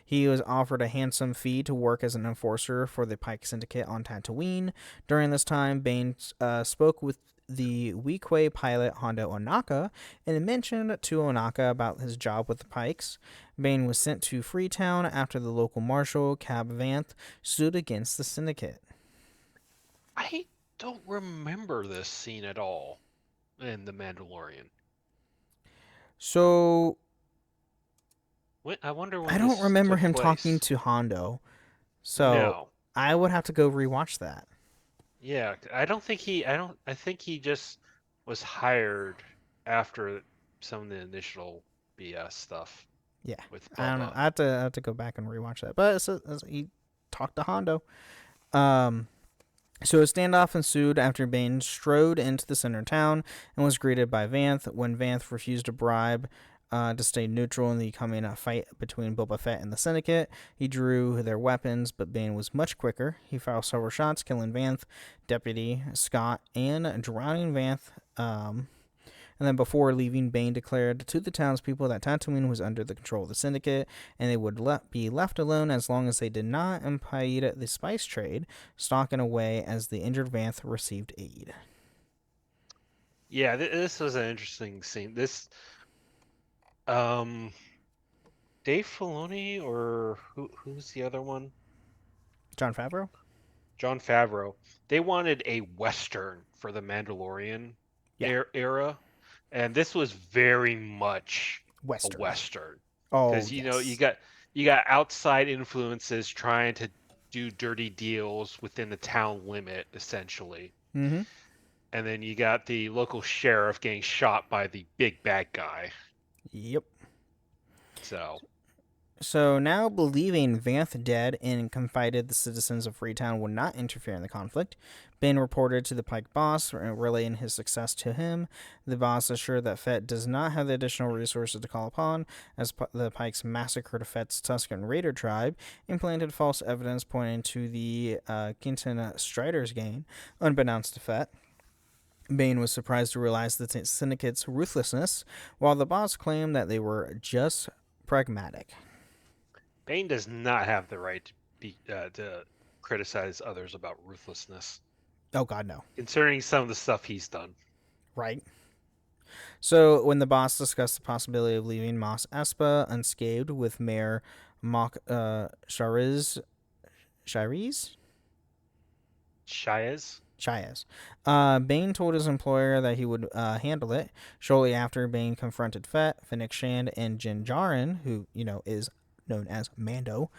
E: He was offered a handsome fee to work as an enforcer for the Pike Syndicate on Tatooine. During this time, Bane spoke with the Weequay pilot Hondo Onaka and mentioned to Onaka about his job with the Pikes. Bane was sent to Freetown after the local marshal, Cab Vanth, stood against the Syndicate.
F: I don't remember this scene at all in The Mandalorian.
E: So
F: I wonder when
E: I don't remember him
F: place.
E: talking to Hondo, so
F: no.
E: I would have to go rewatch that.
F: Yeah, I think he just was hired after some of the initial BS stuff.
E: Yeah,
F: with Bubba.
E: I don't know. I have to go back and rewatch that. But he talked to Hondo. So a standoff ensued after Bane strode into the center of town and was greeted by Vanth. When Vanth refused to bribe to stay neutral in the coming fight between Boba Fett and the Syndicate, he drew their weapons, but Bane was much quicker. He fired several shots, killing Vanth, Deputy Scott, and drowning Vanth. And then before leaving, Bane declared to the townspeople that Tatooine was under the control of the Syndicate, and they would be left alone as long as they did not impede the spice trade, stalking away as the injured Vanth received aid.
F: Yeah, this was an interesting scene. This, Dave Filoni or who's the other one?
E: Jon Favreau?
F: Jon Favreau. They wanted a Western for the Mandalorian era. And this was very much
E: Western.
F: a Western.
E: Oh,
F: because you know you got outside influences trying to do dirty deals within the town limit, essentially.
E: Mm-hmm.
F: And then you got the local sheriff getting shot by the big bad guy.
E: Yep.
F: So
E: now, believing Vanth dead and confided the citizens of Freetown would not interfere in the conflict, Bane reported to the Pike boss, relaying his success to him. The boss assured that Fett does not have the additional resources to call upon, as the Pikes massacred Fett's Tusken Raider tribe and planted false evidence pointing to the Quinton Strider's gang, unbeknownst to Fett. Bane was surprised to realize the Syndicate's ruthlessness, while the boss claimed that they were just pragmatic.
F: Bane does not have the right to criticize others about ruthlessness.
E: Oh, God, no.
F: Concerning some of the stuff he's done.
E: Right. So, when the boss discussed the possibility of leaving Mos Espa unscathed with Mayor Mok Shaiz, Bane told his employer that he would handle it. Shortly after, Bane confronted Fett, Fennec Shand, and Din Djarin, who, is known as Mando,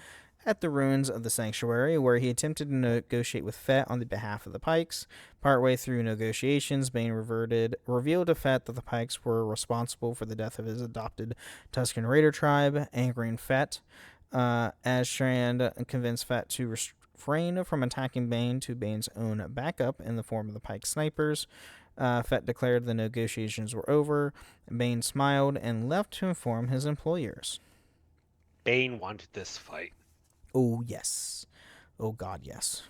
E: at the ruins of the sanctuary, where he attempted to negotiate with Fett on the behalf of the Pikes. Partway through negotiations, Bane revealed to Fett that the Pikes were responsible for the death of his adopted Tusken Raider tribe, angering Fett. As Shand convinced Fett to refrain from attacking Bane to Bane's own backup in the form of the Pike snipers, Fett declared the negotiations were over. Bane smiled and left to inform his employers.
F: Bane wanted this fight.
E: Oh, yes. Oh, God, yes.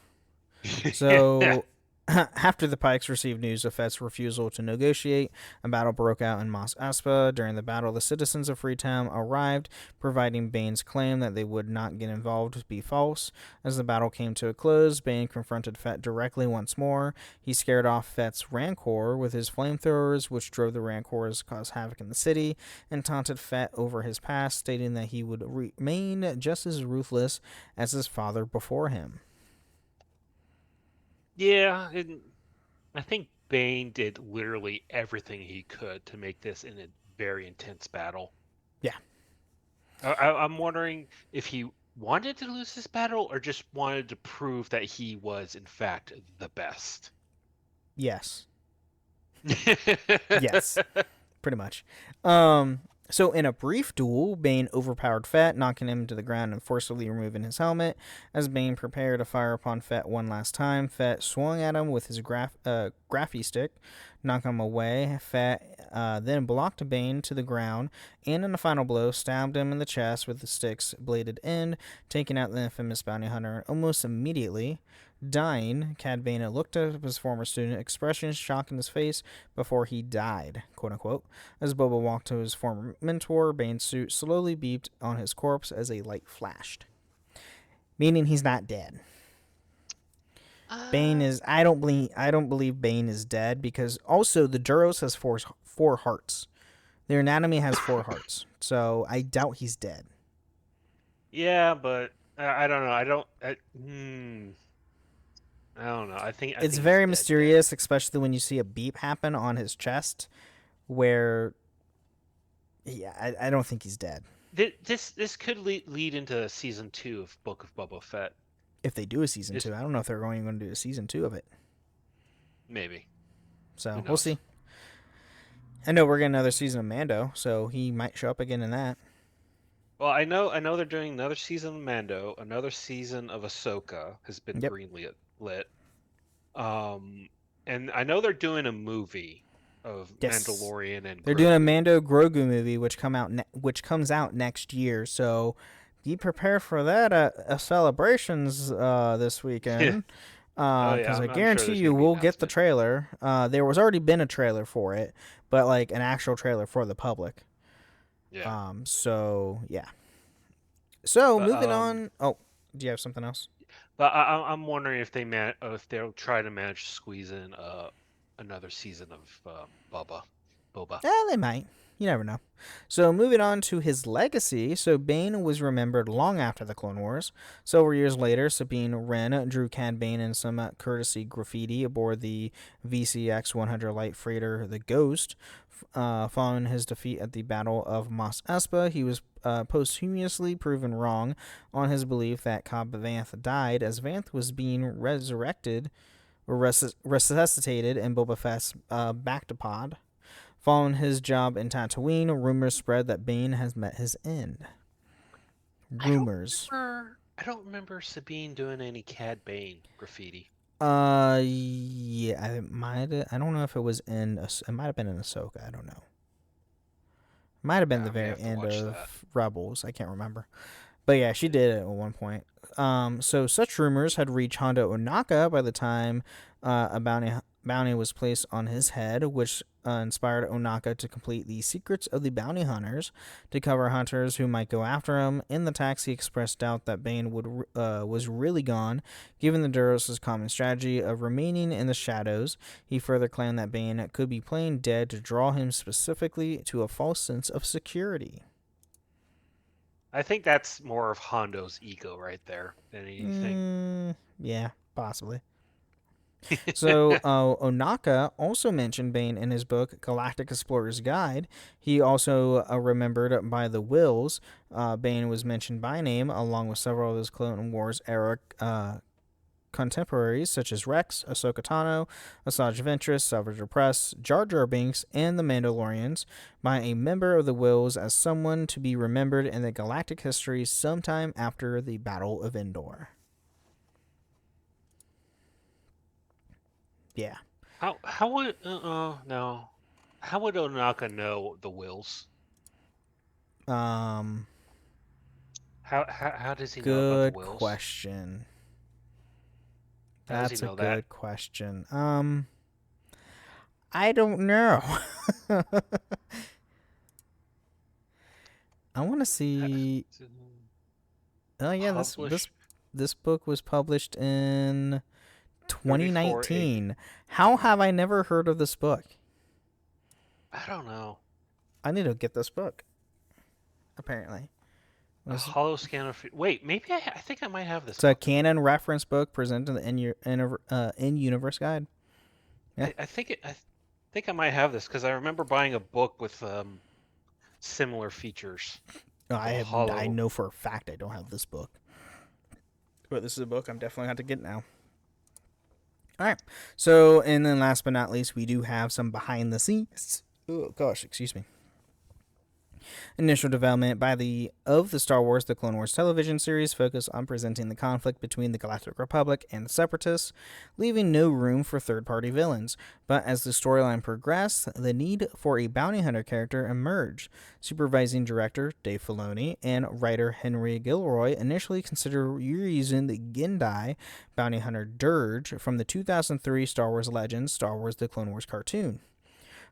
E: So, after the Pikes received news of Fett's refusal to negotiate, a battle broke out in Mos Espa. During the battle, the citizens of Freetown arrived, providing Bane's claim that they would not get involved to be false. As the battle came to a close, Bane confronted Fett directly once more. He scared off Fett's Rancor with his flamethrowers, which drove the Rancors to cause havoc in the city, and taunted Fett over his past, stating that he would remain just as ruthless as his father before him.
F: Yeah, I think Bane did literally everything he could to make this in a very intense battle.
E: Yeah.
F: I'm wondering if he wanted to lose this battle or just wanted to prove that he was, in fact, the best.
E: Yes. Yes. Pretty much. So in a brief duel, Bane overpowered Fett, knocking him to the ground and forcibly removing his helmet. As Bane prepared to fire upon Fett one last time, Fett swung at him with his graffy stick, knocking him away. Fett then blocked Bane to the ground, and in a final blow, stabbed him in the chest with the stick's bladed end, taking out the infamous bounty hunter almost immediately. Dying, Cad Bane looked at his former student, expression shock in his face before he died, quote unquote. As Boba walked to his former mentor, Bane's suit slowly beeped on his corpse as a light flashed. Meaning he's not dead. Bane is. I don't believe Bane is dead, because also the Duros has four hearts. Their anatomy has 4 hearts, so I doubt he's dead.
F: Yeah, but I don't know. I don't know. I think
E: it's
F: he's
E: very
F: dead.
E: mysterious, especially when you see a beep happen on his chest, where, yeah, I don't think he's dead.
F: This could lead into season 2 of Book of Boba Fett.
E: If they do a season 2, I don't know if they're going to do a season 2 of it.
F: Maybe.
E: So we'll see. I know we're getting another season of Mando, so he might show up again in that.
F: Well, I know they're doing another season of Mando, another season of Ahsoka has been greenlit. And I know they're doing a movie of Mandalorian and
E: they're
F: Grogu.
E: doing a Mando Grogu movie, which comes out next year. So be prepared for that at Celebrations this weekend. Because I guarantee you we'll get the trailer. There was already been a trailer for it, but like an actual trailer for the public.
F: Yeah.
E: So yeah. So moving on. Oh, do you have something else?
F: But I'm wondering if they'll try to manage to squeeze in another season of Boba.
E: Yeah, they might. You never know. So moving on to his legacy. So Bane was remembered long after the Clone Wars. Several years later, Sabine Wren drew Cad Bane in some courtesy graffiti aboard the VCX 100 light freighter, the Ghost. Following his defeat at the Battle of Mos Espa, he was posthumously proven wrong on his belief that Cobb Vanth died, as Vanth was being resurrected or resuscitated in Boba Fett's Bactapod. Following his job in Tatooine, rumors spread that Bane has met his end. Rumors.
F: I don't remember Sabine doing any Cad Bane graffiti.
E: Yeah, I don't know if it was in. It might have been in Ahsoka. I don't know. Might have been the very end of Rebels. I can't remember. But yeah, she did it at one point. So such rumors had reached Hondo Ohnaka by the time a bounty was placed on his head, which inspired Ohnaka to complete the Secrets of the Bounty Hunters to cover hunters who might go after him. In the text, he expressed doubt that Bane was really gone, given the Duros' common strategy of remaining in the shadows. He further claimed that Bane could be playing dead to draw him specifically to a false sense of security.
F: I think that's more of Hondo's ego right there than anything.
E: Yeah, possibly. So Ohnaka also mentioned Bane in his book Galactic Explorer's Guide. He also remembered by the Wills. Bane was mentioned by name along with several of his Clone Wars era contemporaries such as Rex, Ahsoka Tano, Asajj Ventress, Salvador Press, Jar Jar Binks, and the Mandalorians by a member of the Wills as someone to be remembered in the galactic history sometime after the Battle of Endor. Yeah.
F: How would no? How would Ohnaka know the Wills? How does he know about the Wills?
E: Good question.
F: How
E: That's a good question. I don't know. I want to see. Oh yeah, this book was published in 2019. How have I never heard of this book?
F: I don't know.
E: I need to get this book. Apparently.
F: A hollow scan of... Wait, maybe I think I might have this.
E: It's a canon reference book presented in the in-universe guide. Yeah.
F: I think I might have this because I remember buying a book with similar features.
E: No, I know for a fact I don't have this book. But this is a book I'm definitely going to get now. All right. So, and then last but not least, we do have some behind the scenes. Oh, gosh, excuse me. Initial development the Star Wars The Clone Wars television series focused on presenting the conflict between the Galactic Republic and the Separatists, leaving no room for third-party villains. But as the storyline progressed, the need for a bounty hunter character emerged. Supervising director Dave Filoni and writer Henry Gilroy initially considered using the Gendai bounty hunter Dirge from the 2003 Star Wars Legends Star Wars The Clone Wars cartoon.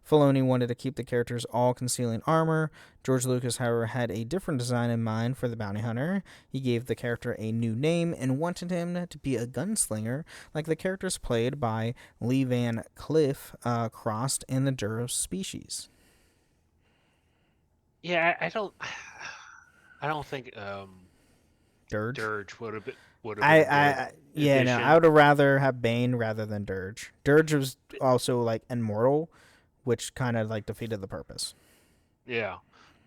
E: Filoni wanted to keep the characters all concealing armor. George Lucas, however, had a different design in mind for the bounty hunter. He gave the character a new name and wanted him to be a gunslinger, like the characters played by Lee Van Cleef, crossed in the Duros species.
F: Yeah, I don't think
E: Dirge
F: would have been.
E: I would have rather have Bane rather than Dirge. Dirge was also like immortal, which kind of like defeated the purpose.
F: Yeah,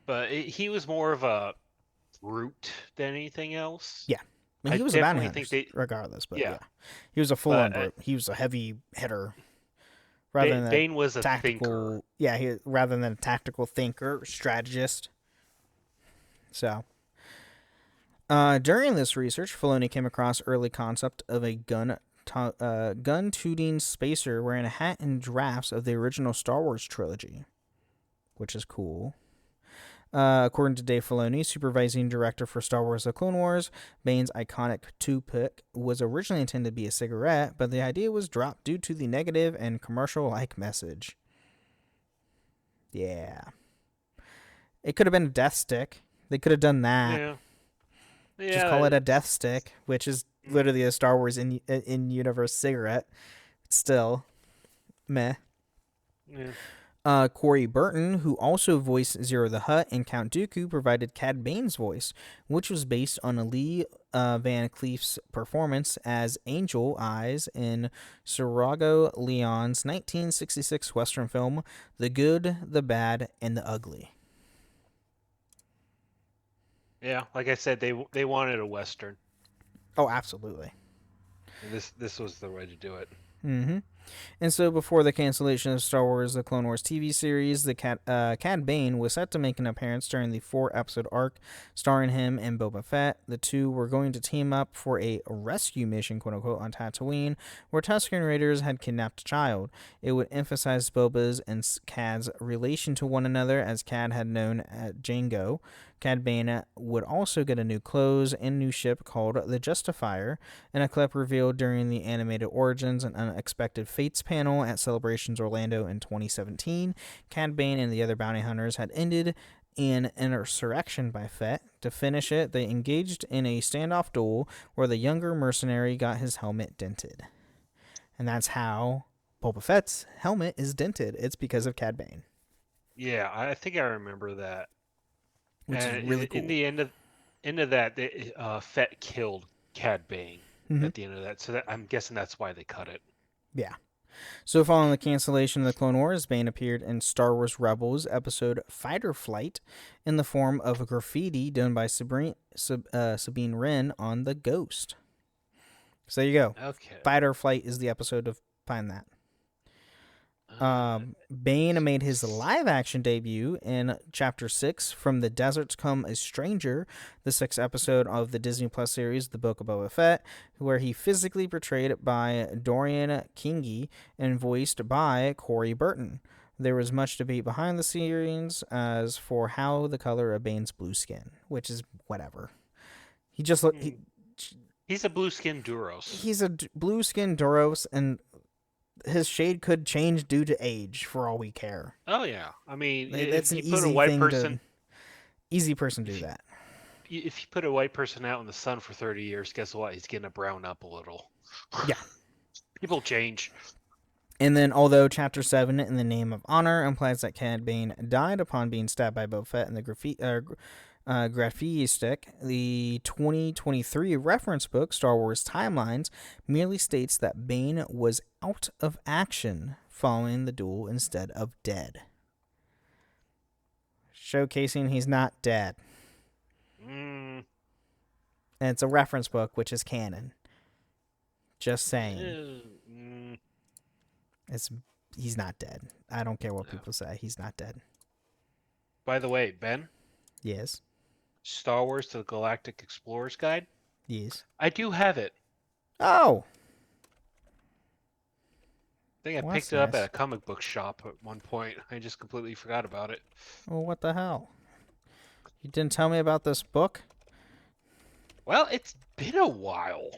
F: but he was more of a brute than anything else.
E: Yeah, I mean, he was a bounty hunter regardless, but yeah, he was a full-on brute. He was a heavy hitter.
F: Bane was a
E: tactical
F: thinker.
E: Yeah, rather than a tactical thinker, strategist. So, during this research, Filoni came across early concept of a gun-tooting spacer wearing a hat and drafts of the original Star Wars trilogy, which is cool. According to Dave Filoni, supervising director for Star Wars The Clone Wars, Bane's iconic toothpick was originally intended to be a cigarette, but the idea was dropped due to the negative and commercial-like message. Yeah. It could have been a death stick. They could have done that.
F: Yeah.
E: Just call it a death stick, which is literally a Star Wars in-universe cigarette. It's still meh.
F: Yeah.
E: Corey Burton, who also voiced Zero the Hutt and Count Dooku, provided Cad Bane's voice, which was based on Lee Van Cleef's performance as Angel Eyes in Sarago Leon's 1966 Western film The Good, the Bad, and the Ugly.
F: Yeah, like I said, they wanted a Western.
E: Oh, absolutely.
F: And this was the way to do it.
E: Mm-hmm. And so before the cancellation of Star Wars The Clone Wars TV series, the Cad Bane was set to make an appearance during the 4-episode arc starring him and Boba Fett. The two were going to team up for a rescue mission, quote-unquote, on Tatooine, where Tusken Raiders had kidnapped a child. It would emphasize Boba's and Cad's relation to one another, as Cad had known at Jango. Cad Bane would also get a new clothes and new ship called the Justifier. In a clip revealed during the animated Origins and Unexpected Fates panel at Celebrations Orlando in 2017, Cad Bane and the other bounty hunters had ended an insurrection by Fett. To finish it, they engaged in a standoff duel where the younger mercenary got his helmet dented. And that's how Boba Fett's helmet is dented. It's because of Cad Bane.
F: Yeah, I think I remember that.
E: Which is really cool.
F: In the end of that, Fett killed Cad Bane at the end of that. So I'm guessing that's why they cut it.
E: Yeah. So following the cancellation of the Clone Wars, Bane appeared in Star Wars Rebels episode Fighter Flight in the form of a graffiti done by Sabine Wren on the Ghost. So there you go.
F: Okay.
E: Fighter Flight is the episode to find that. Bane made his live-action debut in Chapter 6, From the Deserts Come a Stranger, the 6th episode of the Disney Plus series The Book of Boba Fett, where he physically portrayed by Dorian Kingi and voiced by Corey Burton. There was much debate behind the scenes as for how the color of Bane's blue skin, which is whatever. He just looked...
F: He's a blue-skinned Duros.
E: He's a blue-skinned Duros, and his shade could change due to age, for all we care.
F: Oh yeah, I mean,
E: that's an
F: if you put a
E: easy
F: white
E: thing
F: person,
E: easy person to do that.
F: If you put a white person out in the sun for 30 years, guess what? He's gonna brown up a little.
E: Yeah,
F: people change.
E: And then, although Chapter 7, In the Name of Honor, implies that Cad Bane died upon being stabbed by Boba Fett in the graffiti stick, the 2023 reference book, Star Wars Timelines, merely states that Bane was out of action following the duel instead of dead. Showcasing he's not dead. And it's a reference book, which is canon. Just saying. He's not dead. I don't care what people say. He's not dead.
F: By the way, Ben,
E: Yes.
F: Star Wars to the Galactic Explorer's Guide.
E: Yes.
F: I do have it.
E: Oh.
F: I think I picked it up at a comic book shop at one point. I just completely forgot about it.
E: Well, what the hell? You didn't tell me about this book?
F: Well, it's been a while.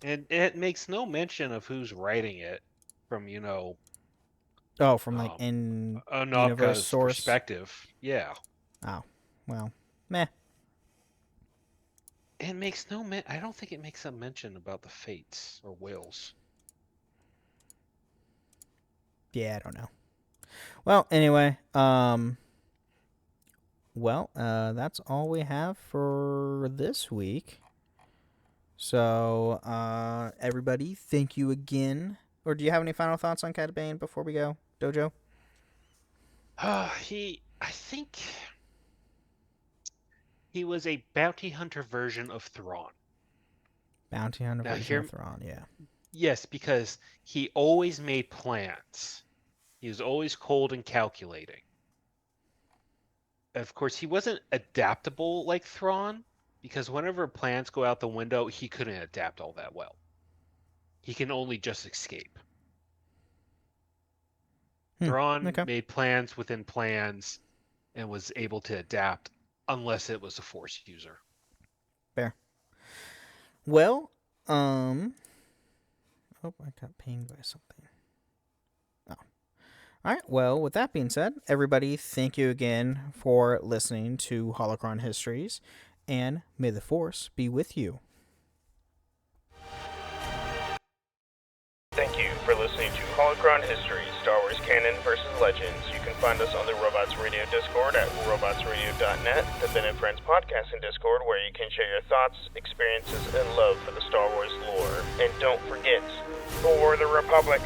F: And it makes no mention of who's writing it from,
E: Oh, from like in universe source
F: perspective. Yeah.
E: Oh, well, meh.
F: It makes I don't think it makes a mention about the Fates or Wills.
E: Yeah, I don't know. Well, anyway, that's all we have for this week. So, everybody, thank you again. Or do you have any final thoughts on Cad Bane before we go, Dojo?
F: I think he was a bounty hunter version of Thrawn.
E: Bounty hunter version of Thrawn, yeah.
F: Yes, because he always made plans. He was always cold and calculating. Of course, he wasn't adaptable like Thrawn, because whenever plans go out the window, he couldn't adapt all that well. He can only just escape. Thrawn made plans within plans and was able to adapt unless it was a Force user.
E: Fair. Well, oh, I got pinged by something. Oh. All right, well, with that being said, everybody, thank you again for listening to Holocron Histories, and may the Force be with you.
D: Thank you for listening to Holocron History, Star Wars Canon vs. Legends. You can find us on the Robots Radio Discord at robotsradio.net, the Ben and Friends podcasting Discord, where you can share your thoughts, experiences, and love for the Star Wars lore. And don't forget, for the Republic!